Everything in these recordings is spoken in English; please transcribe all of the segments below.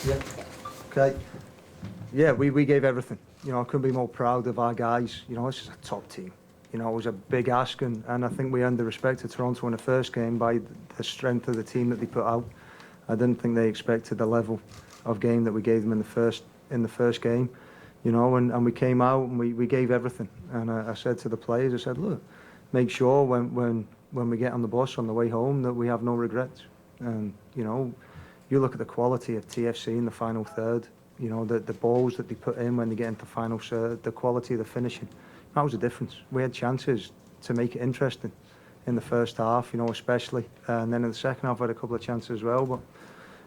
Yeah. Okay. Yeah, we gave everything. You know, I couldn't be more proud of our guys. You know, this is a top team. You know, it was a big ask, and I think we earned the respect of Toronto in the first game by the strength of the team that they put out. I didn't think they expected the level of game that we gave them in the first game. You know, and we came out and we gave everything. And I said to the players, I said, look, make sure when we get on the bus on the way home that we have no regrets. And, you know, you look at the quality of TFC in the final third, you know, the balls that they put in when they get into final third, the quality of the finishing, that was the difference. We had chances to make it interesting in the first half, you know, especially. And then in the second half, we had a couple of chances as well. But,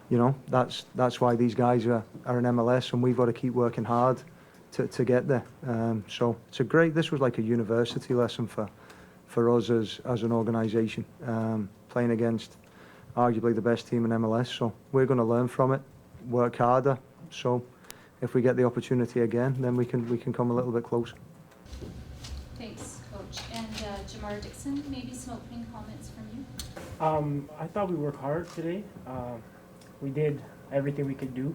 you know, that's why these guys are in MLS, and we've got to keep working hard to get there. So it's this was like a university lesson for us as an organisation, playing against arguably the best team in MLS. So we're going to learn from it, work harder. So if we get the opportunity again, then we can come a little bit closer. Thanks, Coach. And Jamar, Dixon, maybe some opening comments from you? I thought we worked hard today. We did everything we could do.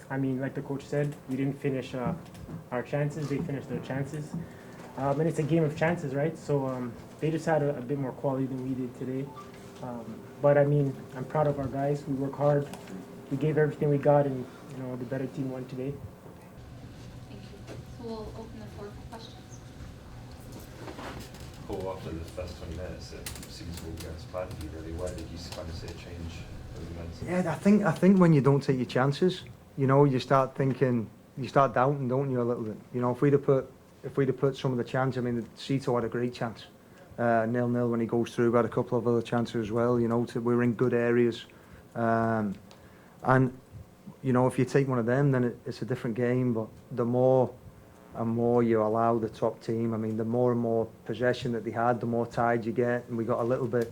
I mean, like the coach said, we didn't finish our chances. They finished their chances. And it's a game of chances, right? So they just had a bit more quality than we did today. But I mean, I'm proud of our guys. We work hard. We gave everything we got, and you know, the better team won today. Thank you. So we'll open the floor for questions. Well, after the first 20 minutes, it seems to all go as planned for you, really. Why did you kind of see a change in the momentum? Yeah, I think when you don't take your chances, you know, you start thinking, you start doubting, don't you, a little bit. You know, if we'd have put some of the chance, I mean, Cito had a great chance. 0-0 when he goes through, we had a couple of other chances as well, you know, we were in good areas. And, you know, if you take one of them, then it's a different game, but the more and more you allow the top team, I mean, the more and more possession that they had, the more tired you get, and we got a little bit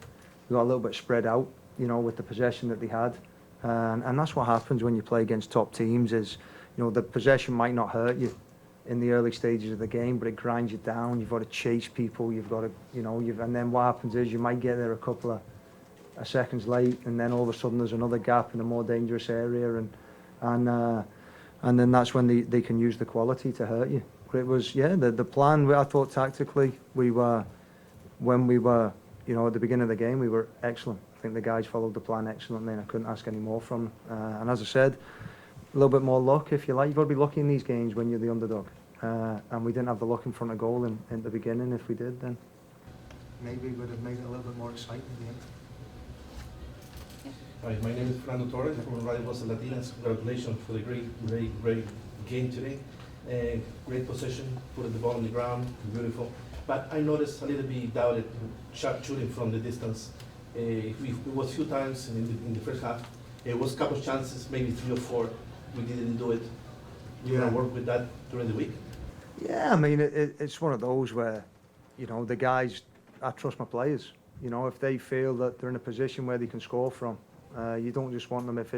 spread out, you know, with the possession that they had. And that's what happens when you play against top teams is, you know, the possession might not hurt you in the early stages of the game, but it grinds you down. You've got to chase people. You've got to, you know, and then what happens is you might get there a couple of seconds late, and then all of a sudden there's another gap in a more dangerous area, and then that's when they can use the quality to hurt you. But it was, yeah, the plan. I thought tactically when we were, you know, at the beginning of the game, we were excellent. I think the guys followed the plan excellently, and I couldn't ask any more from them. And as I said, a little bit more luck, if you like. You've got to be lucky in these games when you're the underdog. And we didn't have the luck in front of goal in the beginning. If we did, then maybe we would have made it a little bit more exciting in the end. Hi, my name is Fernando Torres from Rivals Latinas. Congratulations for the great game today. Great position, putting the ball on the ground, beautiful. But I noticed a little bit doubted shot shooting from the distance. It was a few times in the first half. It was a couple of chances, maybe 3 or 4. We didn't do it. You want to work with that during the week? Yeah, I mean, it's one of those where, you know, the guys, I trust my players. You know, if they feel that they're in a position where they can score from, you don't just want them if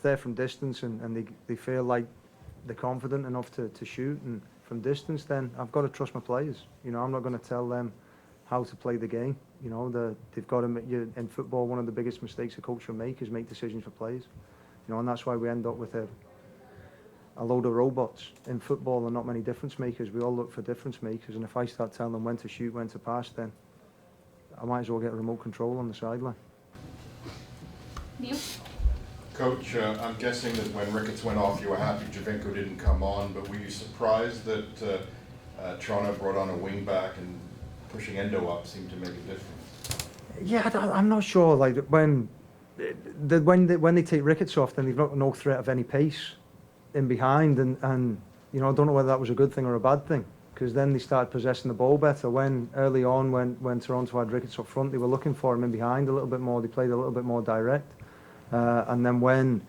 they're from distance and they feel like they're confident enough to shoot and from distance, then I've got to trust my players. You know, I'm not going to tell them how to play the game. You know, they've got to, in football, one of the biggest mistakes a coach will make is make decisions for players. You know, and that's why we end up with a load of robots. In football, there are not many difference makers. We all look for difference makers, and if I start telling them when to shoot, when to pass, then I might as well get remote control on the sideline. Neil? Coach, I'm guessing that when Ricketts went off, you were happy Javinko didn't come on, but were you surprised that Toronto brought on a wing back and pushing Endo up seemed to make a difference? Yeah, I'm not sure. Like when they take Ricketts off, then they've got no threat of any pace in behind, and you know, I don't know whether that was a good thing or a bad thing, because then they started possessing the ball better. When early on, when Toronto had Ricketts up front, they were looking for him in behind a little bit more. They played a little bit more direct, and then when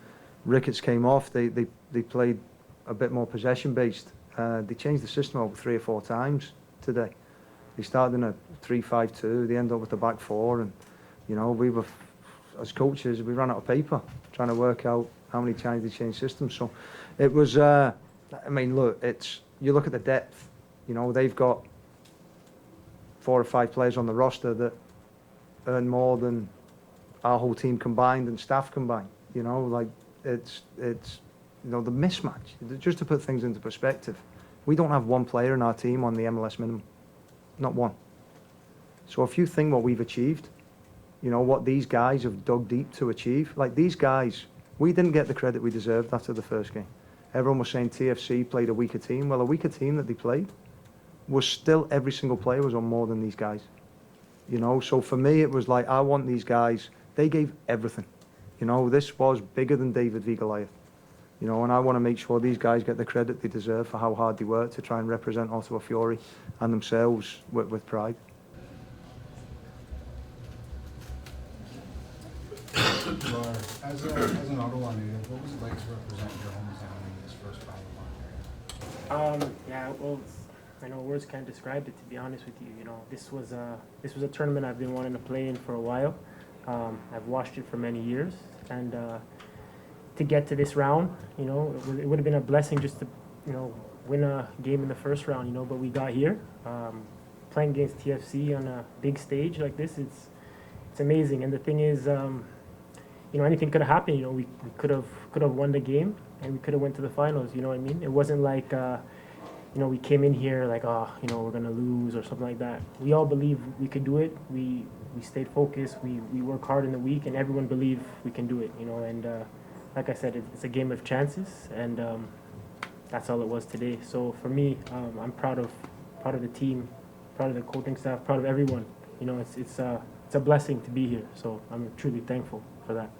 Ricketts came off, they played a bit more possession based. They changed the system over 3 or 4 times today. They started in a 3-5-2. They ended up with the back 4, and you know, we were, as coaches, we ran out of paper trying to work out how many times they changed systems. So it was. I mean, look, you look at the depth. You know, they've got 4 or 5 players on the roster that earn more than our whole team combined and staff combined. You know, like it's the mismatch. Just to put things into perspective, we don't have one player in our team on the MLS minimum, not one. So if you think what we've achieved, what these guys have dug deep to achieve, like these guys, we didn't get the credit we deserved after the first game. Everyone was saying TFC played a weaker team. Well, a weaker team that they played was still, every single player was on more than these guys. So for me, it was like, I want these guys, they gave everything. This was bigger than David v. Goliath. And I want to make sure these guys get the credit they deserve for how hard they worked to try and represent Ottawa Fury and themselves with pride. As an Ottawa native, what was it like to represent your hometown in this first battle of Yeah, well, I know words can't describe it, to be honest with you. This was a tournament I've been wanting to play in for a while. I've watched it for many years, and to get to this round, it would have been a blessing just to, win a game in the first round, but we got here. Playing against TFC on a big stage like this, it's amazing. And the thing is, anything could have happened. We could have won the game, and we could have went to the finals. You know what I mean? It wasn't like we came in here like, we're gonna lose or something like that. We all believe we could do it. We stayed focused. We work hard in the week, and everyone believed we can do it. And like I said, it's a game of chances, and that's all it was today. So for me, I'm proud of the team, proud of the coaching staff, proud of everyone. It's a blessing to be here. So I'm truly thankful for that.